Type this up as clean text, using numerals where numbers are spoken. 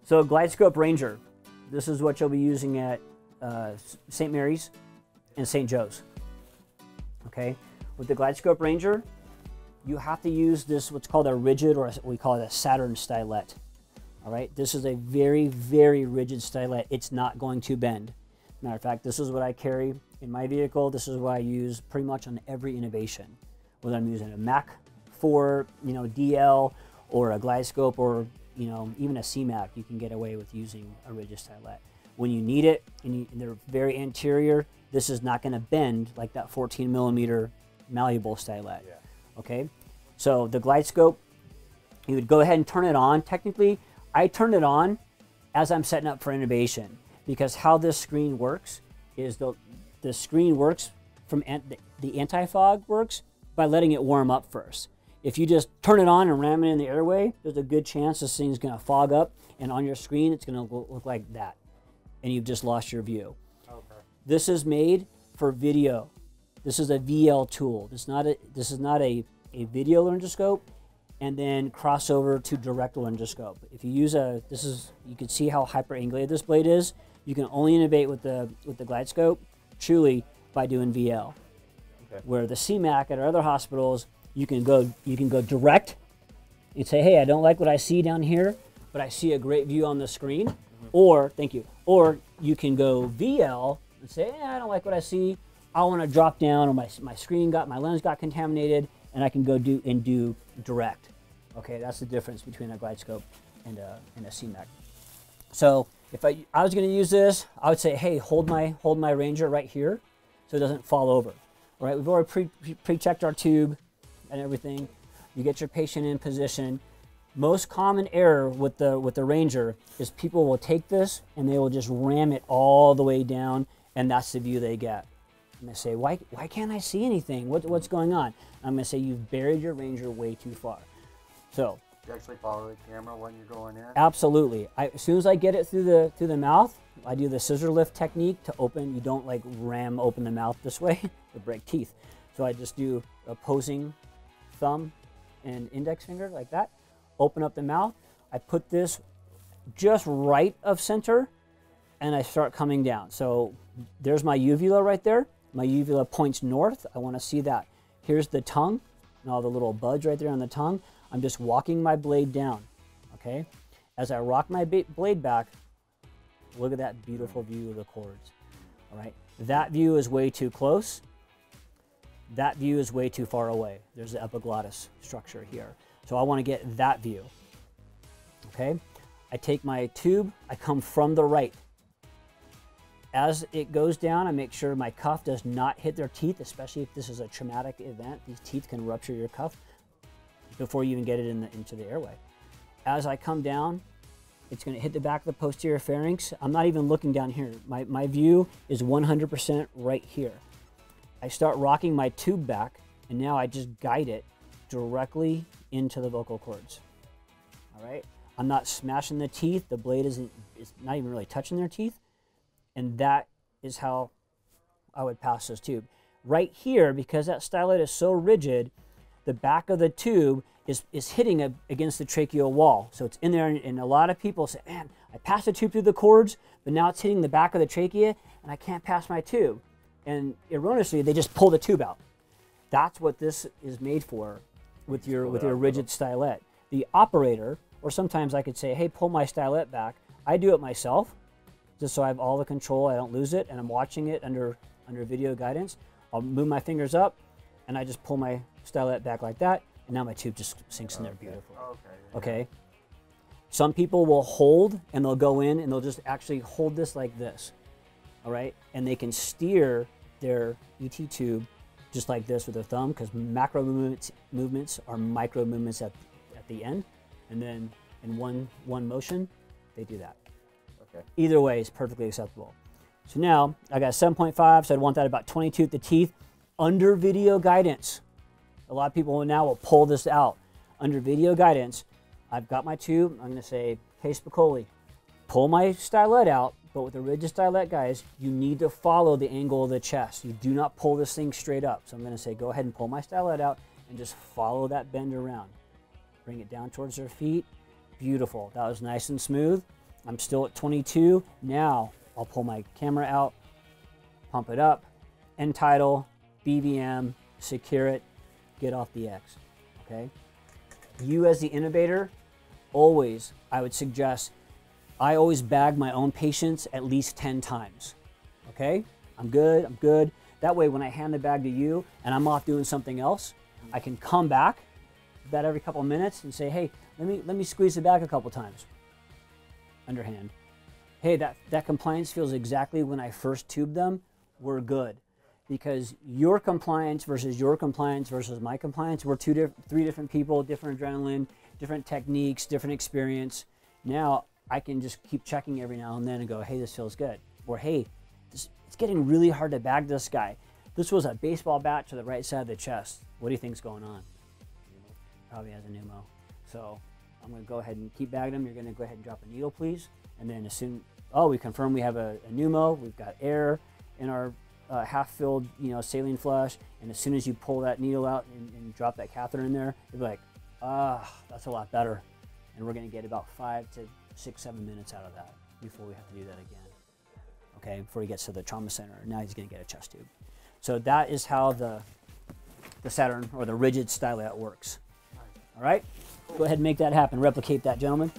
So Glidescope Ranger, this is what you'll be using at St. Mary's and St. Joe's. Okay, with the Glidescope Ranger, you have to use this, what's called a rigid, or we call it a Saturn stylet. All right, this is a very, very rigid stylet. It's not going to bend. Matter of fact, this is what I carry in my vehicle. This is what I use pretty much on every innovation, whether I'm using a Mac 4, DL, or a Glidescope, or even a C-Mac. You can get away with using a rigid stylet. When you need it, and they're very anterior, this is not going to bend like that 14 millimeter malleable stylet. Yeah. Okay, so the Glidescope, you would go ahead and turn it on. Technically, I turn it on as I'm setting up for innovation, because how this screen works is the screen works from the anti-fog works by letting it warm up first. If you just turn it on and ram it in the airway, there's a good chance this thing's going to fog up, and on your screen it's going to look like that, and you've just lost your view. Okay. This is made for video. This is a VL tool. This is not a video laryngoscope and then cross over to direct laryngoscope. If you use you can see how hyperangulated this blade is. You can only innovate with the Glidescope truly by doing VL. Okay. Where the C-Mac at our other hospitals, you can go direct. You say, hey, I don't like what I see down here, but I see a great view on the screen. Mm-hmm. Or, thank you. Or you can go VL and say, hey, I don't like what I see. I want to drop down, or my lens got contaminated, and I can go do direct. Okay, that's the difference between a Glidescope and a C-Mac. So if I was going to use this, I would say, hey, hold my Ranger right here so it doesn't fall over. All right, we've already pre-checked our tube and everything. You get your patient in position. Most common error with the Ranger is people will take this and they will just ram it all the way down, and that's the view they get. I'm going to say, why can't I see anything? What's going on? I'm going to say, you've buried your Ranger way too far. So you actually follow the camera when you're going in? Absolutely. As soon as I get it through the mouth, I do the scissor lift technique to open. You don't like ram open the mouth this way, you'll break teeth. So I just do opposing thumb and index finger like that. Open up the mouth. I put this just right of center, and I start coming down. So there's my uvula right there. My uvula points north. I want to see that. Here's the tongue and all the little buds right there on the tongue. I'm just walking my blade down, okay? As I rock my blade back, look at that beautiful view of the chords, all right? That view is way too close. That view is way too far away. There's the epiglottis structure here. So I want to get that view, okay? I take my tube, I come from the right. As it goes down, I make sure my cuff does not hit their teeth, especially if this is a traumatic event. These teeth can rupture your cuff before you even get it into the airway. As I come down, it's going to hit the back of the posterior pharynx. I'm not even looking down here. My view is 100% right here. I start rocking my tube back, and now I just guide it directly into the vocal cords. All right? I'm not smashing the teeth. The blade is not even really touching their teeth. And that is how I would pass this tube. Right here, because that stylet is so rigid, the back of the tube is hitting against the tracheal wall. So it's in there, and a lot of people say, man, I passed the tube through the cords, but now it's hitting the back of the trachea, and I can't pass my tube. And erroneously, they just pull the tube out. That's what this is made for with your rigid stylet. The operator, or sometimes I could say, hey, pull my stylet back. I do it myself, just so I have all the control, I don't lose it, and I'm watching it under video guidance. I'll move my fingers up, and I just pull my stylet back like that, and now my tube just sinks in there beautifully. Okay. Some people will hold, and they'll go in, and they'll just actually hold this like this, all right? And they can steer their ET tube just like this with their thumb, because macro movements are micro movements at the end, and then in one motion, they do that. Okay. Either way is perfectly acceptable. So now I got 7.5, so I'd want that about 22 at the teeth under video guidance. A lot of people now will pull this out. Under video guidance, I've got my tube. I'm going to say, hey, Spicoli, pull my stylet out, but with the rigid stylet, guys, you need to follow the angle of the chest. You do not pull this thing straight up. So I'm going to say, go ahead and pull my stylet out and just follow that bend around. Bring it down towards their feet. Beautiful. That was nice and smooth. I'm still at 22. Now I'll pull my camera out, pump it up, end tidal, BVM, secure it, get off the X, okay? You as the innovator, always, I would suggest, I always bag my own patients at least 10 times, okay? I'm good, I'm good. That way when I hand the bag to you and I'm off doing something else, I can come back about every couple of minutes and say, hey, let me squeeze the bag a couple times, underhand. Hey, that compliance feels exactly when I first tubed them, we're good. Because your compliance versus my compliance, we're three different people, different adrenaline, different techniques, different experience. Now I can just keep checking every now and then and go, hey, this feels good. Or hey, it's getting really hard to bag this guy. This was a baseball bat to the right side of the chest. What do you think's going on? Probably has a pneumo. So I'm gonna go ahead and keep bagging him. You're gonna go ahead and drop a needle, please. And then as soon, we confirm we have a pneumo, we've got air in our half-filled, saline flush, and as soon as you pull that needle out and drop that catheter in there, you'll be like, that's a lot better. And we're gonna get about 5 to 6, 7 minutes out of that before we have to do that again. Okay, before he gets to the trauma center. Now he's gonna get a chest tube. So that is how the Saturn or the rigid stylet works. All right, go ahead and make that happen. Replicate that, gentlemen.